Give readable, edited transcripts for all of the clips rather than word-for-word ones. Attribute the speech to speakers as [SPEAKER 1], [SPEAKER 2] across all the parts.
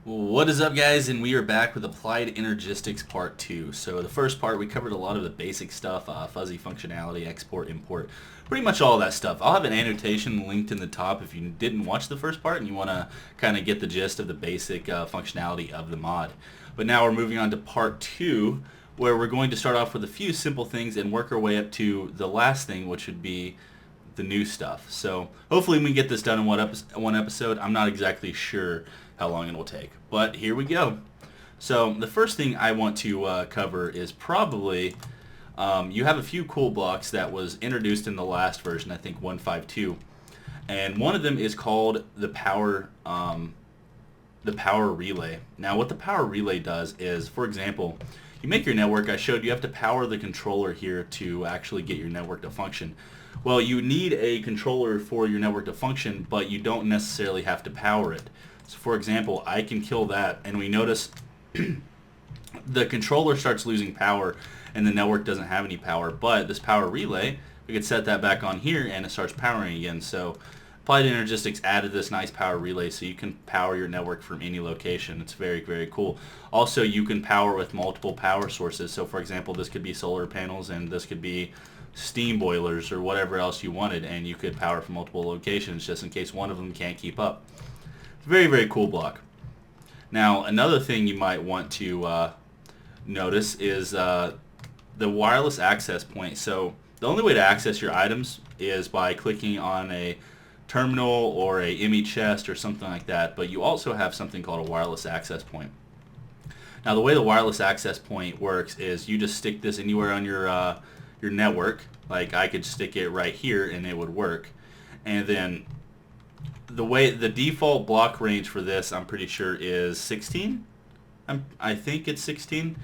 [SPEAKER 1] What is up, guys? And we are back with Applied Energistics Part 2. So the first part, we covered a lot of the basic stuff, fuzzy functionality, export, import, pretty much all that stuff. I'll have an annotation linked in the top if you didn't watch the first part and you want to kind of get the gist of the basic functionality of the mod. But now we're moving on to Part 2, where we're going to start off with a few simple things and work our way up to the last thing, which would be the new stuff. So hopefully we can get this done in one episode. I'm not exactly sure how long it will take, but here we go. So the first thing I want to cover is probably you have a few cool blocks that was introduced in the last version, I think 1.5.2, and one of them is called the power relay. Now what the power relay does is, for example, you make your network. I showed you have to power the controller here to actually get your network to function. Well, you need a controller for your network to function, but you don't necessarily have to power it. So for example, I can kill that, and we notice the controller starts losing power and the network doesn't have any power. But this power relay, we could set that back on here and it starts powering again. So Applied Energistics added this nice power relay so you can power your network from any location. It's very, very cool. Also, you can power with multiple power sources. So for example, this could be solar panels and this could be steam boilers or whatever else you wanted, and you could power from multiple locations just in case one of them can't keep up. Very, very cool block. Now, another thing you might want to notice is the wireless access point. So the only way to access your items is by clicking on a terminal or a ME chest or something like that, but you also have something called a wireless access point. Now, the way the wireless access point works is you just stick this anywhere on your network. Like I could stick it right here and it would work. And then the default block range for this, I'm pretty sure, is 16. I think it's 16.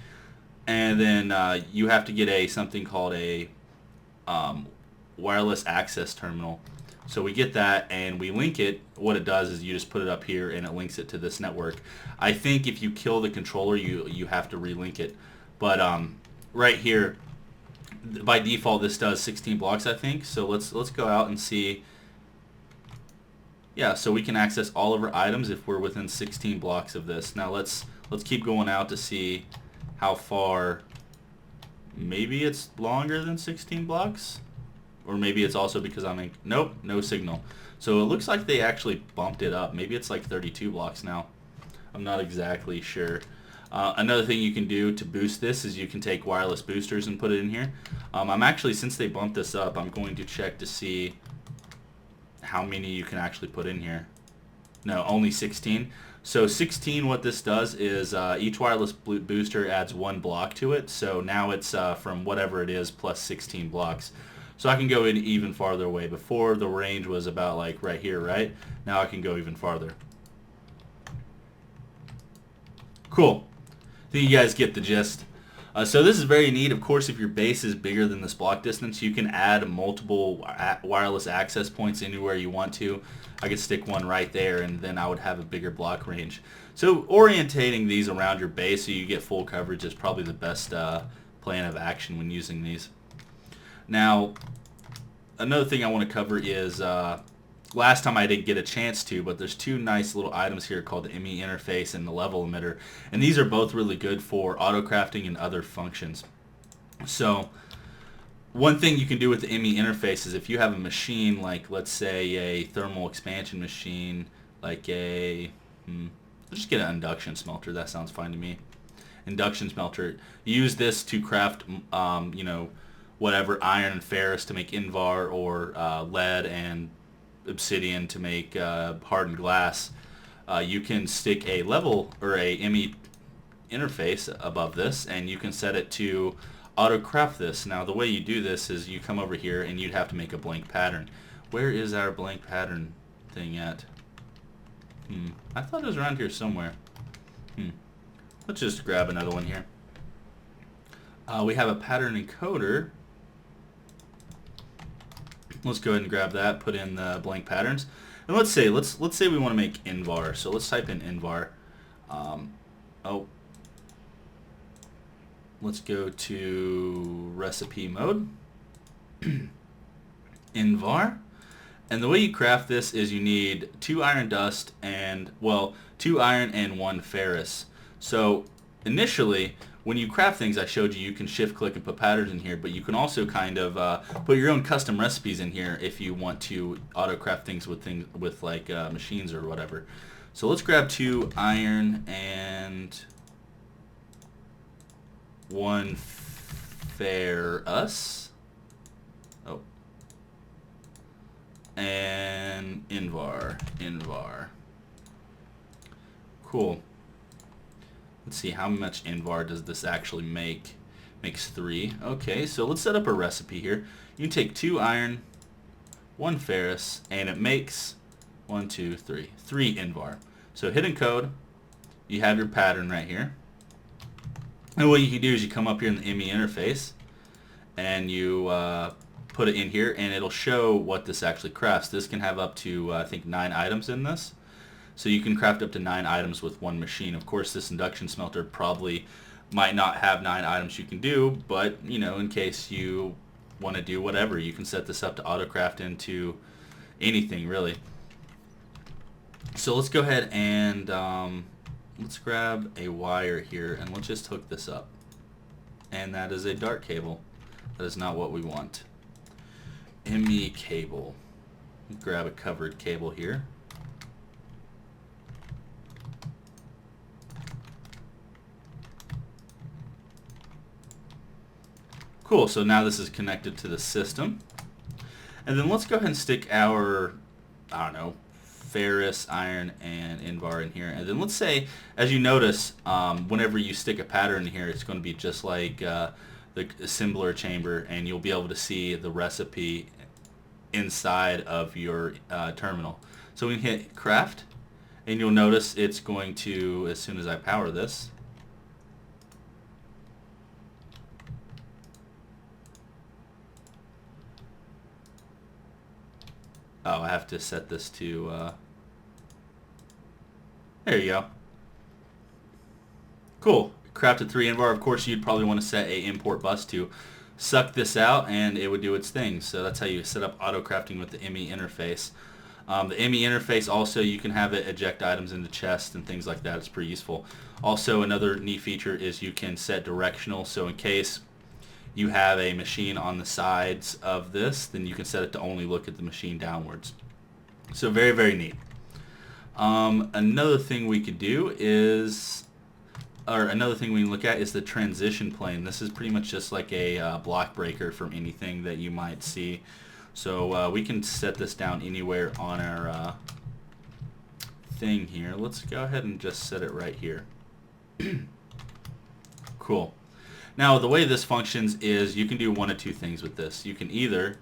[SPEAKER 1] And then you have to get something called a wireless access terminal. So we get that and we link it. What it does is you just put it up here and it links it to this network. I think if you kill the controller, you have to relink it. But right here, by default, this does 16 blocks, I think. So let's go out and see. Yeah, so we can access all of our items if we're within 16 blocks of this. Now let's keep going out to see how far. Maybe it's longer than 16 blocks, or maybe it's also because I'm in. Nope, no signal. So it looks like they actually bumped it up. Maybe it's like 32 blocks now. I'm not exactly sure. Another thing you can do to boost this is you can take wireless boosters and put it in here. I'm actually, since they bumped this up, I'm going to check to see how many you can actually put in here. No, only 16. So 16, what this does is each wireless booster adds 1 block to it. So now it's from whatever it is plus 16 blocks. So I can go in even farther away. Before, the range was about like right here, right? Now I can go even farther. Cool. I think you guys get the gist. So this is very neat. Of course, if your base is bigger than this block distance, you can add multiple wireless access points anywhere you want to. I could stick one right there, and then I would have a bigger block range. So orientating these around your base so you get full coverage is probably the best plan of action when using these. Now, another thing I want to cover is last time I didn't get a chance to, but there's 2 nice little items here called the ME interface and the level emitter, and these are both really good for auto crafting and other functions. So one thing you can do with the ME interface is if you have a machine like, let's say, a thermal expansion machine, like let's just get an induction smelter. That sounds fine to me. Induction smelter. Use this to craft whatever iron and ferrous to make Invar, or lead and obsidian to make hardened glass. You can stick a level or a ME interface above this, and you can set it to auto craft this. Now the way you do this is you come over here and you'd have to make a blank pattern. Where is our blank pattern thing at? I thought it was around here somewhere. Let's just grab another one here. We have a pattern encoder. Let's go ahead and grab that, put in the blank patterns, and let's say we want to make Invar. So let's type in Invar. Let's go to recipe mode. Invar, And the way you craft this is you need 2 iron dust and, well, 2 iron, and 1 ferrous. So initially, when you craft things, I showed you can shift click and put patterns in here, but you can also kind of put your own custom recipes in here if you want to auto craft things with like machines or whatever. So let's grab 2 iron and 1 ferrous. Oh. And Invar. Cool. Let's see, how much Invar does this actually make? Makes 3. Okay, so let's set up a recipe here. You can take 2 iron, 1 ferrous, and it makes 3 Invar. So hit encode. You have your pattern right here. And what you can do is you come up here in the ME interface and you put it in here, and it'll show what this actually crafts. This can have up to I think 9 items in this. So you can craft up to 9 items with one machine. Of course, this induction smelter probably might not have 9 items you can do, but you know, in case you want to do whatever, you can set this up to auto craft into anything really. So let's go ahead and let's grab a wire here and let's just hook this up. And that is a dark cable. That is not what we want. ME cable. Grab a covered cable here. Cool, so now this is connected to the system. And then let's go ahead and stick our, I don't know, ferrous, iron, and Invar in here. And then let's say, as you notice, whenever you stick a pattern in here, it's going to be just like the assembler chamber, and you'll be able to see the recipe inside of your terminal. So we can hit craft, and you'll notice it's going to, as soon as I power this, oh, I have to set this to, there you go. Cool. Crafted 3 Invar. Of course, you'd probably want to set a import bus to suck this out, and it would do its thing. So that's how you set up auto crafting with the ME interface. The ME interface also, you can have it eject items into chests and things like that. It's pretty useful. Also, another neat feature is you can set directional. So in case you have a machine on the sides of this, then you can set it to only look at the machine downwards. So very, very neat. Another thing we could do is, or another thing we can look at is the transition plane. This is pretty much just like a block breaker from anything that you might see. So we can set this down anywhere on our thing here. Let's go ahead and just set it right here. Cool. Now the way this functions is you can do one of two things with this. You can either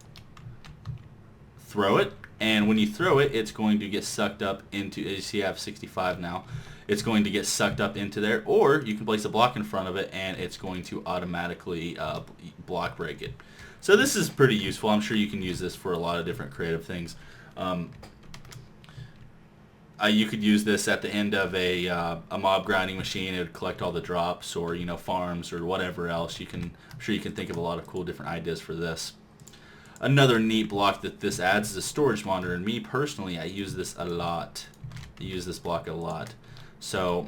[SPEAKER 1] throw it, and when you throw it, it's going to get sucked up into, as you see I have 65 now, it's going to get sucked up into there, or you can place a block in front of it and it's going to automatically block break it. So this is pretty useful. I'm sure you can use this for a lot of different creative things. You could use this at the end of a mob grinding machine. It would collect all the drops, or you know, farms or whatever else. I'm sure you can think of a lot of cool different ideas for this. Another neat block that this adds is a storage monitor, and me personally, I use this a lot. I use this block a lot. So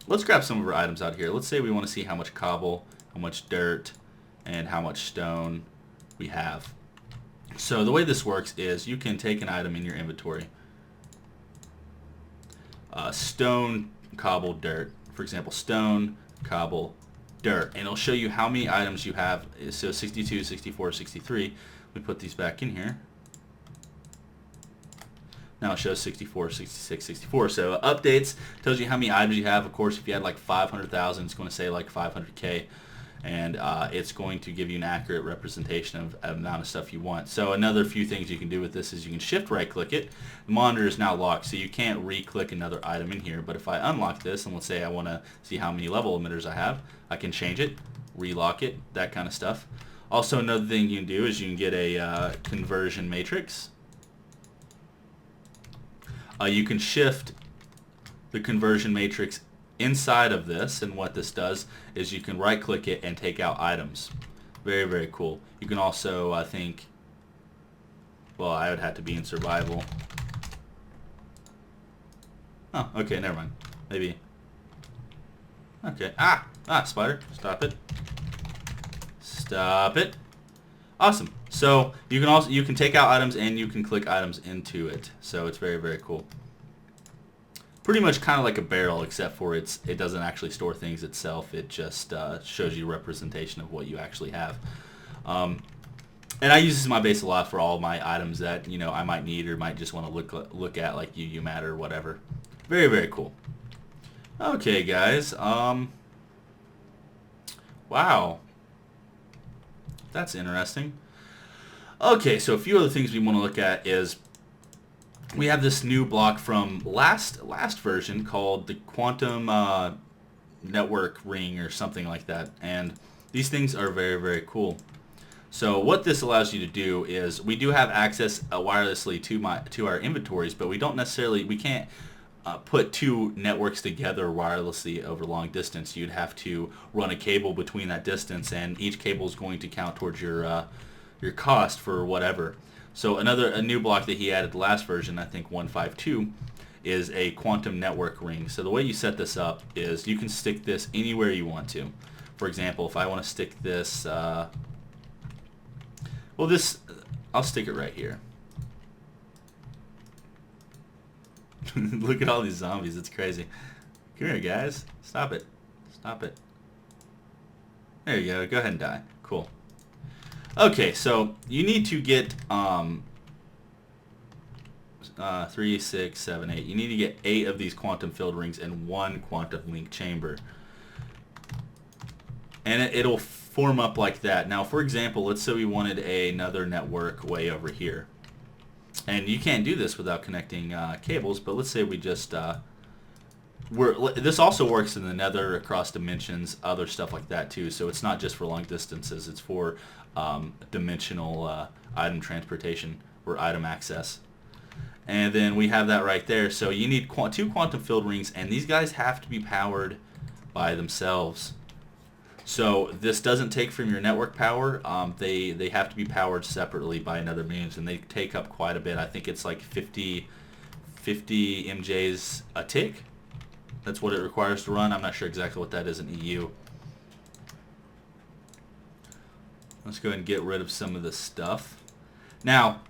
[SPEAKER 1] let's grab some of our items out here. Let's say we want to see how much cobble, how much dirt, and how much stone we have. So the way this works is you can take an item in your inventory, stone, cobble, dirt. For example, stone, cobble, dirt, and it'll show you how many items you have. So 62, 64, 63. We put these back in here. Now it shows 64, 66, 64. So updates, tells you how many items you have. Of course, if you had like 500,000, it's going to say like 500K. And it's going to give you an accurate representation of the amount of stuff you want. So another few things you can do with this is you can shift right click it. The monitor is now locked, so you can't re-click another item in here. But if I unlock this, and let's say I want to see how many level emitters I have, I can change it, re-lock it, that kind of stuff. Also, another thing you can do is you can get a conversion matrix. You can shift the conversion matrix inside of this, and what this does is you can right click it and take out items. Very, very cool. You can also, I think, well, I would have to be in survival. Oh, okay, never mind. Maybe. Okay. Spider. Stop it. Stop it. Awesome. So you can take out items and you can click items into it. So it's very, very cool. Pretty much kind of like a barrel, except for it doesn't actually store things itself. It just shows you representation of what you actually have. And I use this in my base a lot for all my items that I might need or might just want to look at, like UU-Mat or whatever. Very, very cool. Okay, guys. Wow. That's interesting. Okay, so a few other things we want to look at is we have this new block from last version called the Quantum Network Ring or something like that, and these things are very, very cool. So what this allows you to do is we do have access wirelessly to our inventories, but we can't put two networks together wirelessly over long distance. You'd have to run a cable between that distance, and each cable is going to count towards your cost for whatever. So a new block that he added the last version, I think 1.5.2, is a quantum network ring. So the way you set this up is you can stick this anywhere you want to. For example, if I want to stick this, I'll stick it right here. Look at all these zombies. It's crazy. Come here, guys. Stop it. Stop it. There you go. Go ahead and die. Cool. Okay, so you need to get 3, 6, 7, 8. You need to get 8 of these quantum field rings and 1 quantum link chamber. And it'll form up like that. Now, for example, let's say we wanted another network way over here. And you can't do this without connecting cables, but let's say we just... this also works in the nether, across dimensions, other stuff like that too. So it's not just for long distances, it's for dimensional item transportation or item access. And then we have that right there. So you need 2 quantum field rings, and these guys have to be powered by themselves. So this doesn't take from your network power. They have to be powered separately by another means, and they take up quite a bit. I think it's like 50 MJs a tick. That's what it requires to run. I'm not sure exactly what that is in EU. Let's go ahead and get rid of some of this stuff. Now,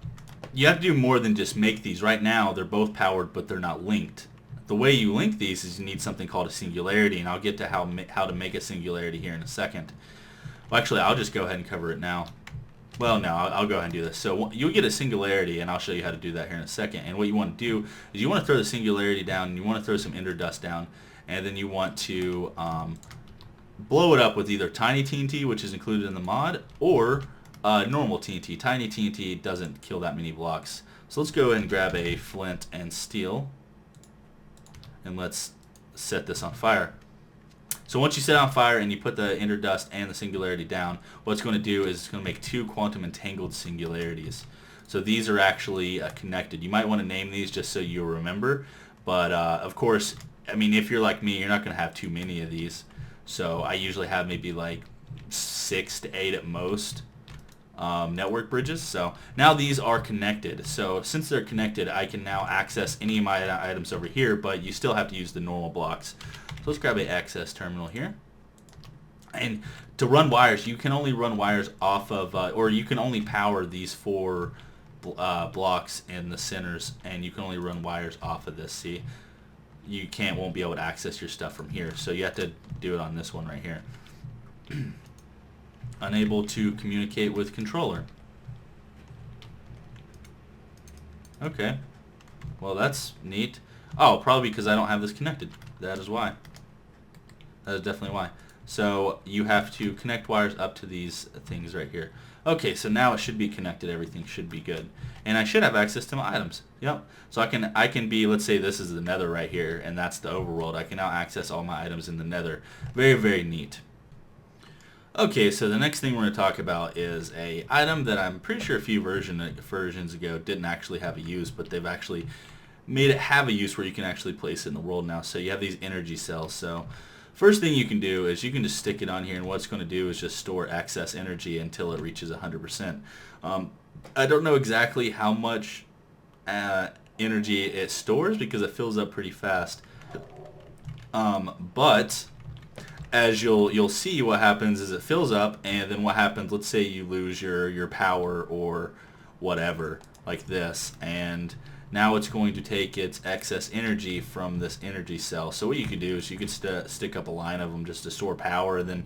[SPEAKER 1] you have to do more than just make these. Right now, they're both powered, but they're not linked. The way you link these is you need something called a singularity, and I'll get to how to make a singularity here in a second. Well, actually, I'll just go ahead and cover it now. Well, no, I'll go ahead and do this. So you'll get a singularity, and I'll show you how to do that here in a second. And what you want to do is you want to throw the singularity down, and you want to throw some ender dust down, and then you want to blow it up with either tiny TNT, which is included in the mod, or normal TNT. Tiny TNT doesn't kill that many blocks. So let's go ahead and grab a flint and steel, and let's set this on fire. So once you set it on fire and you put the ender dust and the singularity down, what it's going to do is it's going to make 2 quantum entangled singularities. So these are actually connected. You might want to name these just so you remember, but of course, I mean, if you're like me, you're not going to have too many of these. So I usually have maybe like 6 to 8 at most network bridges. So now these are connected. So since they're connected, I can now access any of my items over here, but you still have to use the normal blocks. So let's grab an access terminal here. And to run wires, you can only run wires off of, or you can only power these 4 blocks in the centers, and you can only run wires off of this. See, you won't be able to access your stuff from here. So you have to do it on this one right here. Unable to communicate with controller. Okay. Well, that's neat. Oh, probably because I don't have this connected. That is why. That is definitely why. So you have to connect wires up to these things right here. Okay, so now it should be connected. Everything should be good. And I should have access to my items. Yep. So I can be, let's say this is the nether right here, and that's the overworld. I can now access all my items in the nether. Very, very neat. Okay, so the next thing we're going to talk about is a item that I'm pretty sure a few versions ago didn't actually have a use, but they've actually made it have a use where you can actually place it in the world now. So you have these energy cells. So first thing you can do is you can just stick it on here, and what it's going to do is just store excess energy until it reaches 100%. I don't know exactly how much energy it stores because it fills up pretty fast. But as you'll see, what happens is it fills up, and then what happens, let's say you lose your power or whatever like this, and now it's going to take its excess energy from this energy cell. So what you could do is you could stick up a line of them just to store power, and then,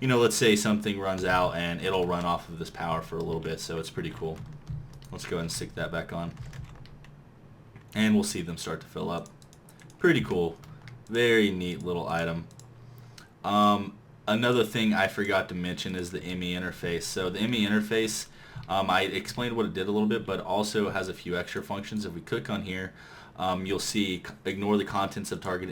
[SPEAKER 1] you know, let's say something runs out and it'll run off of this power for a little bit, so it's pretty cool. Let's go ahead and stick that back on, and we'll see them start to fill up. Pretty cool. Very neat little item. Another thing I forgot to mention is the ME interface. So the ME interface, I explained what it did a little bit, but also has a few extra functions. If we click on here, you'll see ignore the contents of target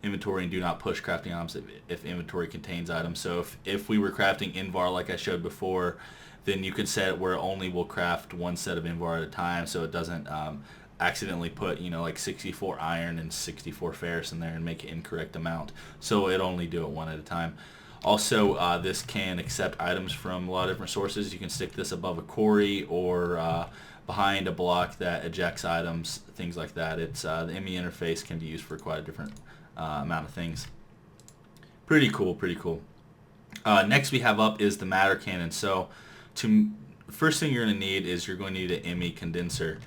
[SPEAKER 1] inventory and do not push crafting items if inventory contains items. So if we were crafting invar like I showed before, then you could set it where it only will craft one set of invar at a time, so it doesn't accidentally put, you know, like 64 iron and 64 ferrous in there and make an incorrect amount. So it only do it one at a time. Also, this can accept items from a lot of different sources. You can stick this above a quarry or behind a block that ejects items, things like that. It's the ME interface can be used for quite a different amount of things. Pretty cool, pretty cool. Next we have up is the matter cannon. So first thing you're going to need is you're going to need an ME condenser.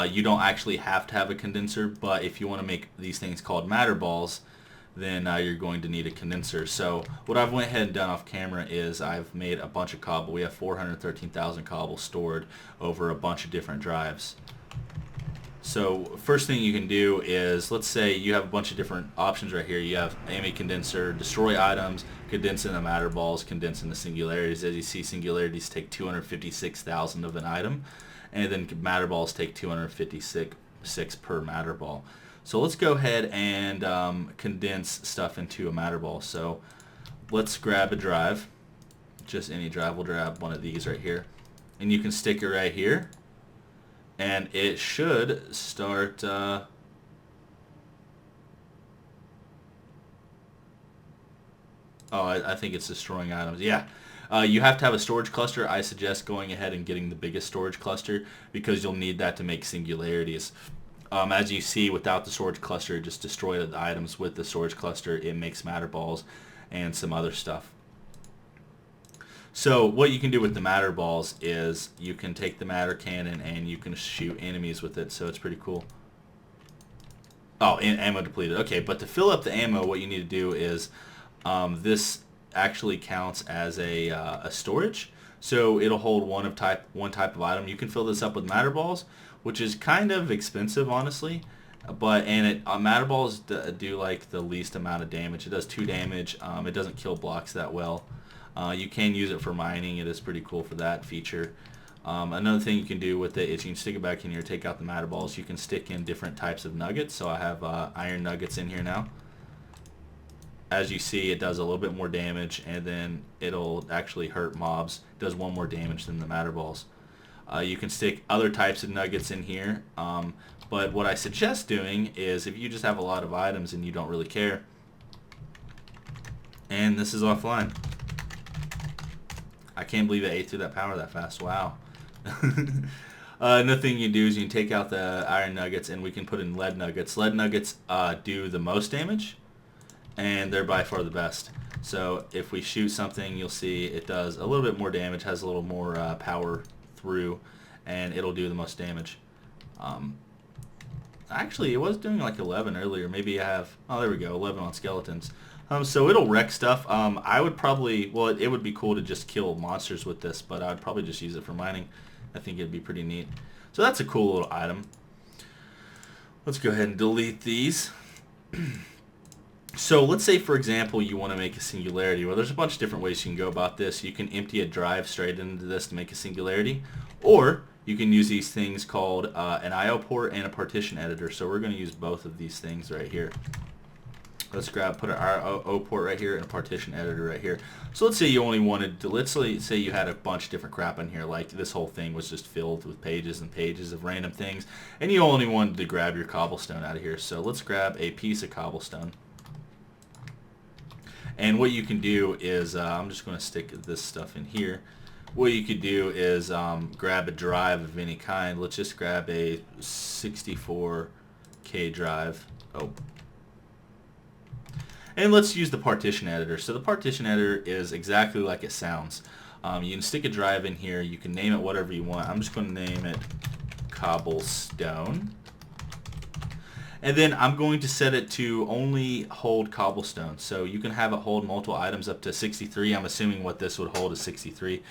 [SPEAKER 1] You don't actually have to have a condenser, but if you want to make these things called matter balls, then you're going to need a condenser. So what I've went ahead and done off camera is I've made a bunch of cobble. We have 413,000 cobble stored over a bunch of different drives. So first thing you can do is, let's say you have a bunch of different options right here. You have ME condenser, destroy items, condense in the matter balls, condense in the singularities. As you see, singularities take 256,000 of an item, and then matter balls take 256 per matter ball. So let's go ahead and condense stuff into a matter ball. So let's grab a drive, just any drive. We'll grab one of these right here, and you can stick it right here, and it should start oh, I think it's destroying items. Yeah. You have to have a storage cluster. I suggest going ahead and getting the biggest storage cluster because you'll need that to make singularities. As you see, without the storage cluster, it just destroys the items. With the storage cluster, it makes matter balls and some other stuff. So what you can do with the matter balls is you can take the matter cannon and you can shoot enemies with it, so it's pretty cool. Oh, and ammo depleted. Okay, but to fill up the ammo, what you need to do is this actually counts as a storage, so it'll hold one type of item. You can fill this up with matter balls, which is kind of expensive, honestly, but matter balls do like the least amount of damage. It does 2 damage. It doesn't kill blocks that well. You can use it for mining. It is pretty cool for that feature. Another thing you can do with it is you can stick it back in here, take out the matter balls. You can stick in different types of nuggets. So I have iron nuggets in here now. As you see, it does a little bit more damage, and then it'll actually hurt mobs. It does 1 more damage than the matter balls. You can stick other types of nuggets in here, but what I suggest doing is if you just have a lot of items and you don't really care, and this is offline. I can't believe it ate through that power that fast. Wow. Another thing you do is you can take out the iron nuggets and we can put in lead nuggets. Lead nuggets do the most damage, and they're by far the best. So if we shoot something, you'll see it does a little bit more damage, has a little more power through, and it'll do the most damage. Actually, it was doing like 11 earlier. Maybe I have, oh, there we go, 11 on skeletons. So it'll wreck stuff. I would probably, well, it would be cool to just kill monsters with this, but I'd probably just use it for mining. I think it'd be pretty neat. So that's a cool little item. Let's go ahead and delete these. So let's say, for example, you want to make a singularity. Well, there's a bunch of different ways you can go about this. You can empty a drive straight into this to make a singularity, or you can use these things called an IO port and a partition editor. So we're going to use both of these things right here. Let's put an IO port right here and a partition editor right here. So let's say you only wanted to, let's say you had a bunch of different crap in here, like this whole thing was just filled with pages and pages of random things, and you only wanted to grab your cobblestone out of here. So let's grab a piece of cobblestone. And what you can do is, I'm just going to stick this stuff in here. What you could do is grab a drive of any kind. Let's just grab a 64K drive. Oh. And let's use the Partition Editor. So the Partition Editor is exactly like it sounds. You can stick a drive in here. You can name it whatever you want. I'm just going to name it Cobblestone. And then I'm going to set it to only hold cobblestone. So you can have it hold multiple items up to 63. I'm assuming what this would hold is 63.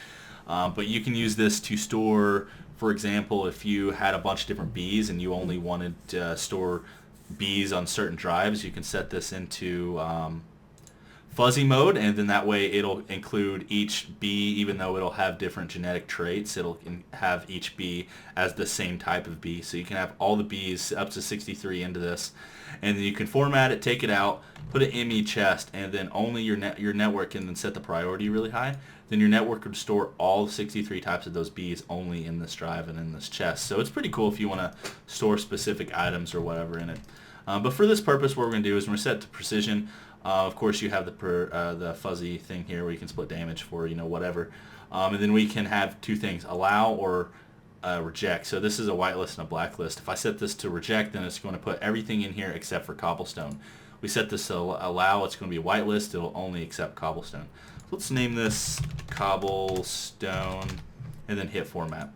[SPEAKER 1] But you can use this to store, for example, if you had a bunch of different bees and you only wanted to store bees on certain drives, you can set this into fuzzy mode, and then that way it'll include each bee, even though it'll have different genetic traits, it'll have each bee as the same type of bee. So you can have all the bees up to 63 into this, and then you can format it, take it out, put it in ME chest, and then only your network can then set the priority really high. Then your network would store all 63 types of those bees only in this drive and in this chest. So it's pretty cool if you want to store specific items or whatever in it. But for this purpose, what we're going to do is we're going to set it to precision. Of course, you have the fuzzy thing here where you can split damage for, whatever. And then we can have two things, allow or reject. So this is a whitelist and a blacklist. If I set this to reject, then it's going to put everything in here except for cobblestone. We set this to allow, it's going to be a whitelist. It'll only accept cobblestone. So let's name this cobblestone and then hit format.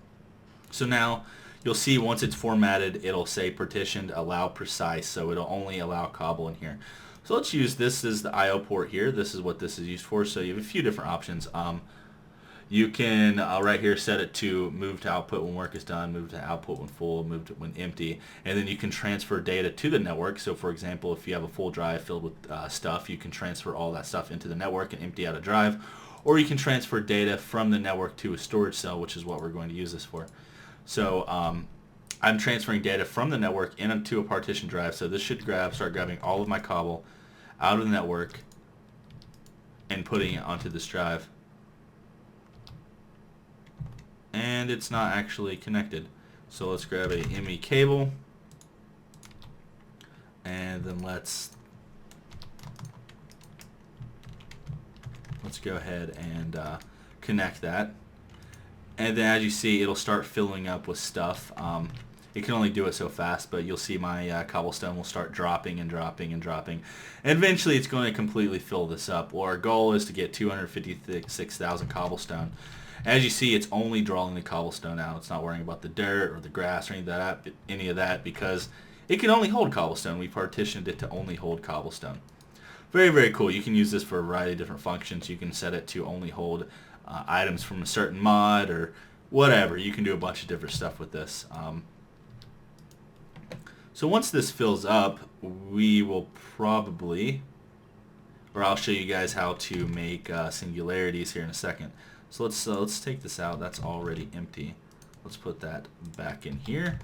[SPEAKER 1] So now you'll see once it's formatted, it'll say partitioned, allow precise. So it'll only allow cobble in here. So let's use this as the I/O port here. This is what this is used for. So you have a few different options. You can right here set it to move to output when work is done, move to output when full, move to when empty, and then you can transfer data to the network. So for example, if you have a full drive filled with stuff, you can transfer all that stuff into the network and empty out a drive, or you can transfer data from the network to a storage cell, which is what we're going to use this for. So I'm transferring data from the network into a partition drive, so this should start grabbing all of my cobble out of the network and putting it onto this drive. And it's not actually connected. So let's grab a ME cable, and then let's go ahead and connect that. And then as you see, it'll start filling up with stuff. It can only do it so fast, but you'll see my cobblestone will start dropping and dropping and dropping. And eventually it's going to completely fill this up. Well, our goal is to get 256,000 cobblestone. As you see, it's only drawing the cobblestone out. It's not worrying about the dirt or the grass or any of that because it can only hold cobblestone. We partitioned it to only hold cobblestone. Very, very cool. You can use this for a variety of different functions. You can set it to only hold items from a certain mod or whatever. You can do a bunch of different stuff with this. So once this fills up, we will probably, or I'll show you guys how to make singularities here in a second. So let's take this out. That's already empty. Let's put that back in here.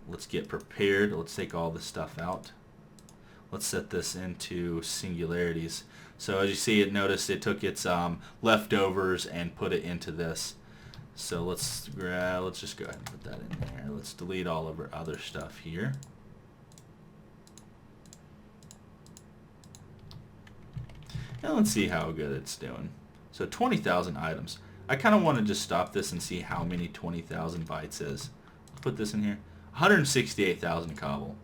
[SPEAKER 1] Let's get prepared. Let's take all this stuff out. Let's set this into singularities. So as you see, notice it took its leftovers and put it into this. So let's just go ahead and put that in there. Let's delete all of our other stuff here. And let's see how good it's doing. So 20,000 items. I kind of want to just stop this and see how many 20,000 bytes is. Let's put this in here. 168,000 cobble.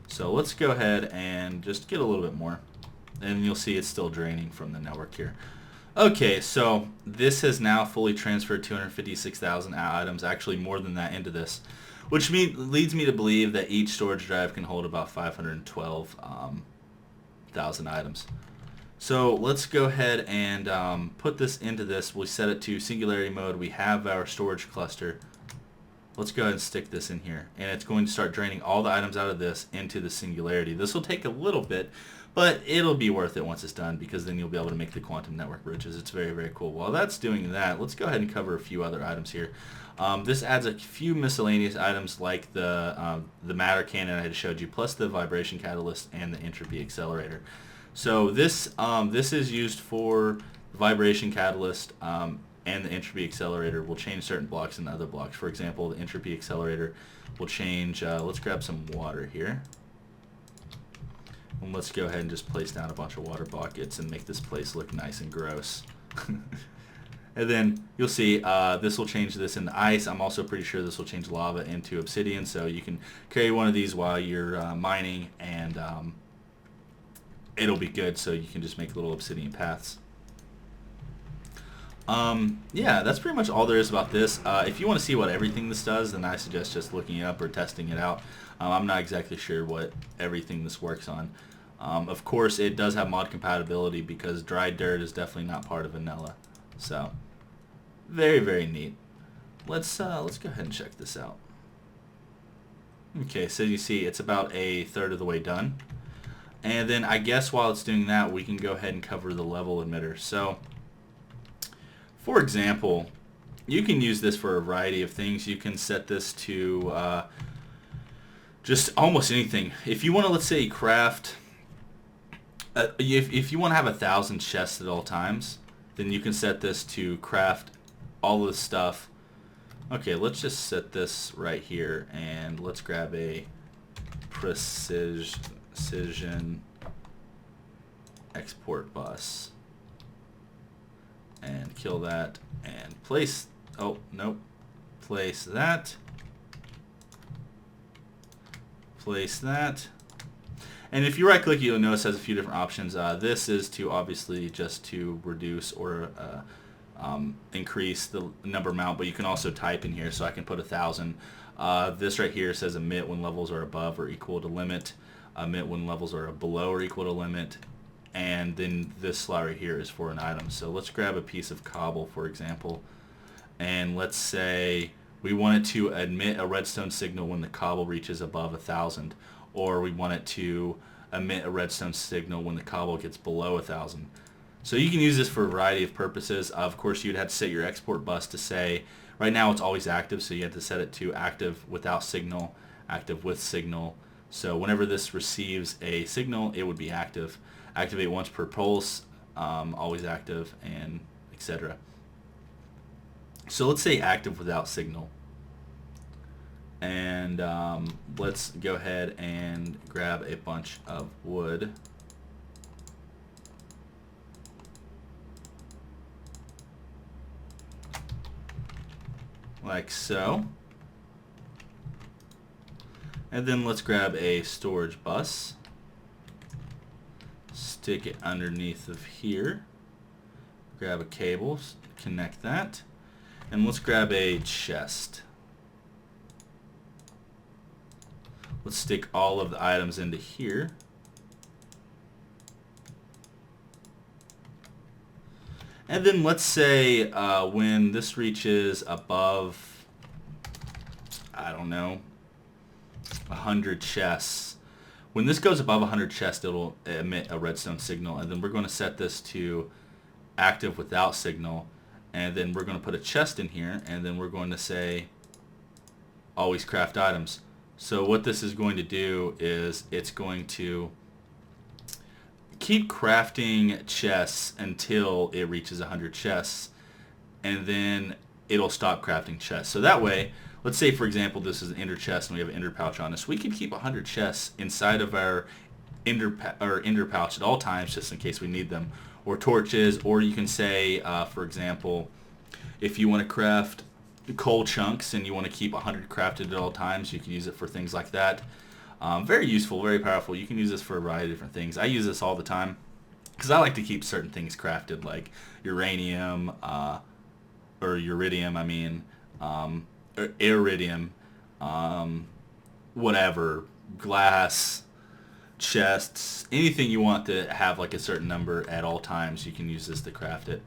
[SPEAKER 1] So let's go ahead and just get a little bit more. And you'll see it's still draining from the network here. Okay, so this has now fully transferred 256,000 items, actually more than that, into this, which leads me to believe that each storage drive can hold about 512,000 items. So let's go ahead and put this into this. We set it to Singularity mode. We have our storage cluster. Let's go ahead and stick this in here, and it's going to start draining all the items out of this into the Singularity. This will take a little bit, but it'll be worth it once it's done because then you'll be able to make the quantum network bridges. It's very, very cool. While that's doing that, let's go ahead and cover a few other items here. This adds a few miscellaneous items like the matter cannon I had showed you, plus the vibration catalyst and the entropy accelerator. So this is used for vibration catalyst and the entropy accelerator will change certain blocks into other blocks. For example, the entropy accelerator will change, let's grab some water here. And let's go ahead and just place down a bunch of water buckets and make this place look nice and gross. And then you'll see this will change this into ice. I'm also pretty sure this will change lava into obsidian, so you can carry one of these while you're mining and it'll be good. So you can just make little obsidian paths. Yeah, that's pretty much all there is about this. If you want to see what everything this does, then I suggest just looking it up or testing it out. I'm not exactly sure what everything this works on. Of course, it does have mod compatibility because dry dirt is definitely not part of vanilla. So, very, very neat. Let's go ahead and check this out. Okay, so you see it's about a third of the way done. And then I guess while it's doing that, we can go ahead and cover the level emitter. So, for example, you can use this for a variety of things. You can set this to just almost anything. If you want to, let's say, craft, if you want to have 1,000 chests at all times, then you can set this to craft all of the stuff. Okay, let's just set this right here, and let's grab a precision export bus and kill that and place, oh nope, place that, and if you right click, you'll notice it has a few different options. This is to obviously just to reduce or increase the number amount, but you can also type in here, so I can put 1,000. This right here says emit when levels are above or equal to limit, emit when levels are below or equal to limit, and then this slot right here is for an item. So let's grab a piece of cobble, for example, and let's say we want it to emit a redstone signal when the cobble reaches above 1,000, or we want it to emit a redstone signal when the cobble gets below 1,000. So you can use this for a variety of purposes. Of course, you'd have to set your export bus to say, right now it's always active, so you have to set it to active without signal, active with signal. So whenever this receives a signal, it would be active. Activate once per pulse, always active, and etc. So let's say active without signal. And let's go ahead and grab a bunch of wood. Like so. And then let's grab a storage bus. Stick it underneath of here. Grab a cable, connect that. And let's grab a chest. Let's stick all of the items into here. And then let's say when this reaches above, I don't know, 100 chests. When this goes above 100 chests, it'll emit a redstone signal. And then we're going to set this to active without signal. And then we're going to put a chest in here. And then we're going to say always craft items. So what this is going to do is it's going to keep crafting chests until it reaches 100 chests, and then it'll stop crafting chests. So that way, let's say for example this is an ender chest and we have an ender pouch on us. We can keep 100 chests inside of our ender pouch at all times, just in case we need them, or torches. Or you can say, for example, if you want to craft coal chunks and you want to keep 100 crafted at all times, you can use it for things like that. Very useful, very powerful. You can use this for a variety of different things. I use this all the time because I like to keep certain things crafted, like uranium, or iridium, I mean, or iridium, whatever, glass, chests, anything you want to have like a certain number at all times, you can use this to craft it.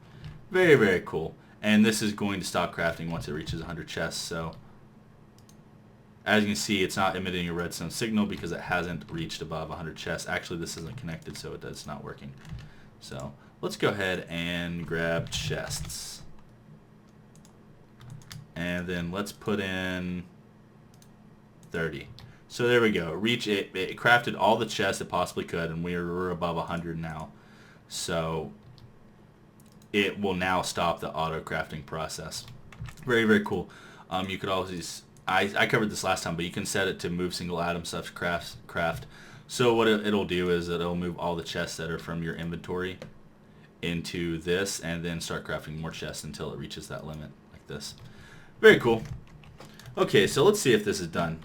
[SPEAKER 1] Very, very cool. And this is going to stop crafting once it reaches 100 chests. So as you can see, it's not emitting a redstone signal because it hasn't reached above 100 chests. Actually, this isn't connected, so it's not working. So let's go ahead and grab chests. And then let's put in 30. So there we go. It crafted all the chests it possibly could, and we're above 100 now. So it will now stop the auto crafting process. Very, very cool. You could always, I covered this last time, but you can set it to move single item stuff craft. So what it'll do is it'll move all the chests that are from your inventory into this, and then start crafting more chests until it reaches that limit, like this. Very cool. Okay, so let's see if this is done.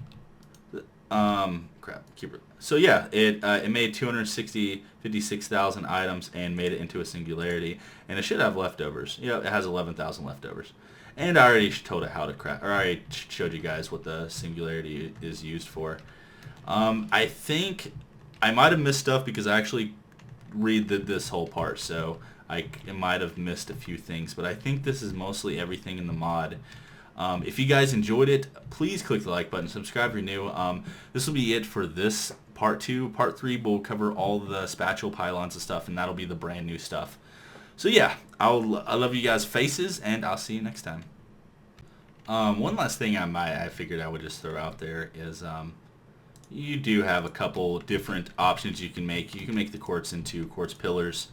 [SPEAKER 1] Crap, keep it. So yeah, it made 56,000 items and made it into a Singularity, and it should have leftovers. Yeah, it has 11,000 leftovers. And I already told it how to craft, or I already showed you guys what the Singularity is used for. I think I might have missed stuff because I actually read this whole part, so I might have missed a few things, but I think this is mostly everything in the mod. If you guys enjoyed it, please click the like button, subscribe if you're new. This will be it for this part 2. Part 3 will cover all the spatule pylons and stuff, and that'll be the brand new stuff. So yeah, I love you guys' faces, and I'll see you next time. One last thing I figured I would just throw out there is you do have a couple different options you can make. You can make the quartz into quartz pillars,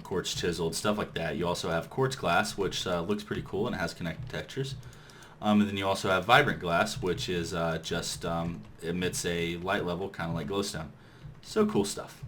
[SPEAKER 1] quartz chiseled, stuff like that. You also have quartz glass, which looks pretty cool and it has connected textures. And then you also have vibrant glass, which is just emits a light level, kind of like glowstone. So cool stuff.